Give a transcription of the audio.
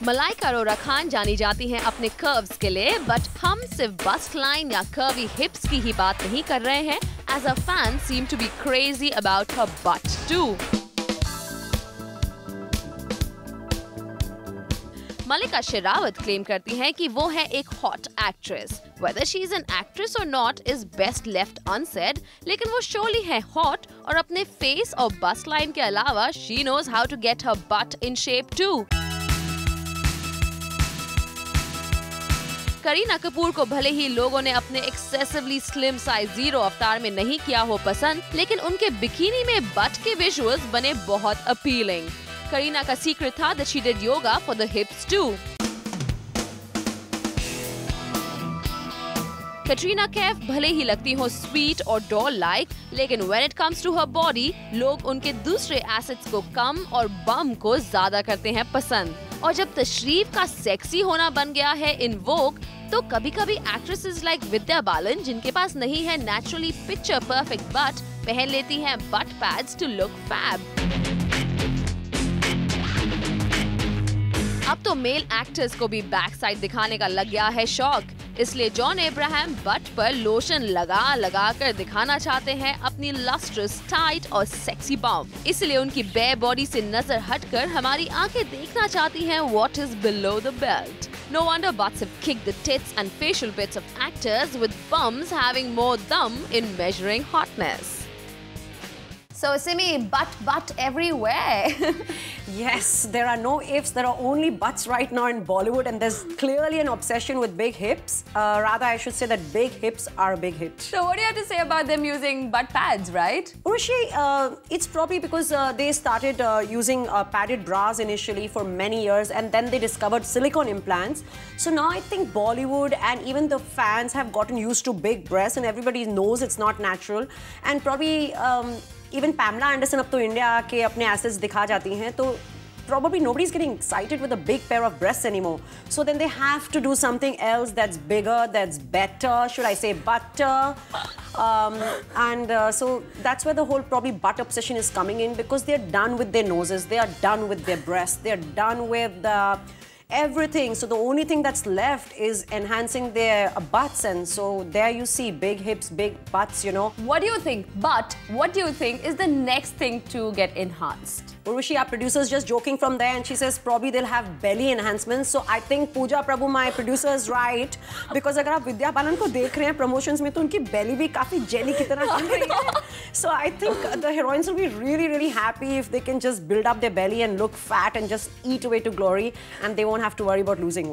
मलाइका अरोरा खान जानी जाती हैं अपने कर्व्स के लिए, बट हम सिर्फ बस्ट लाइन या कर्वी हिप्स की ही बात नहीं कर रहे हैं. As a fan seem to be crazy about her butt too. Mallika Sherawat claim करती हैं कि वो है एक hot actress. Whether she is an actress or not is best left unsaid. लेकिन वो शोली है हॉट और अपने फेस और बस्ट लाइन के अलावा she knows how to get her butt in shape too. Kareena Kapoor को भले ही लोगों ने अपने एक्सेसिवली स्लिम साइज 0 अवतार में नहीं किया हो पसंद, लेकिन उनके बिकिनी में बट के विजुअल्स बने बहुत अपीलिंग. करीना का सीक्रेट था that she did yoga for the hips too. Katrina Kaif भले ही लगती हो स्वीट और डॉल लाइक, लेकिन when it comes to her body, लोग उनके दूसरे एसेट्स को कम और बम को ज्यादा करते हैं पसंद. और जब तशरीफ का सेक्सी होना बन गया है इन वोग, तो कभी कभी एक्ट्रेसेस लाइक विद्या बालन, जिनके पास नहीं है नेचुरली पिक्चर परफेक्ट बट, पहन लेती हैं butt pads to look fab. अब तो मेल एक्टर्स को भी बैक साइड दिखाने का लग गया है शौक. इसलिए जॉन अब्राहम बट पर लोशन लगा लगा कर दिखाना चाहते हैं अपनी लस्ट्रस, टाइट और सेक्सी बम. इसलिए उनकी बेयर बॉडी से नजर हटकर हमारी आंखें देखना चाहती हैं what is below the belt. No wonder butts have kicked the tits and facial bits of actors, with bums having more dum in measuring hotness. So Simi, butt everywhere. Yes, there are no ifs, there are only butts right now in Bollywood, and there's clearly an obsession with big hips. Rather, I should say that big hips are a big hit. So what do you have to say about them using butt pads, right? Urvashi, it's probably because they started using padded bras initially for many years, and then they discovered silicone implants. So now I think Bollywood and even the fans have gotten used to big breasts, and everybody knows it's not natural. And probably even Pamela Anderson अब तो India के अपने assets दिखा जाती हैं, तो probably nobody's getting excited with a big pair of breasts anymore. So then they have to do something else that's bigger, that's better, should I say butter. So that's where the whole probably butt obsession is coming in, because they're done with their noses, they are done with their breasts, they're done with everything. So the only thing that's left is enhancing their butts, and so there you see big hips, big butts, you know. What do you think? But what do you think is the next thing to get enhanced? Urvashi, our producer's just joking from there, and she says probably they'll have belly enhancements. So I think Pooja Prabhu, my producer, is right, because अगर आप विद्या बालन को देख रहे हैं promotions में, तो उनकी belly भी काफी jelly की तरह बन रही है. So I think the heroines will be really, really happy if they can just build up their belly and look fat and just eat away to glory, and they won't have to worry about losing weight.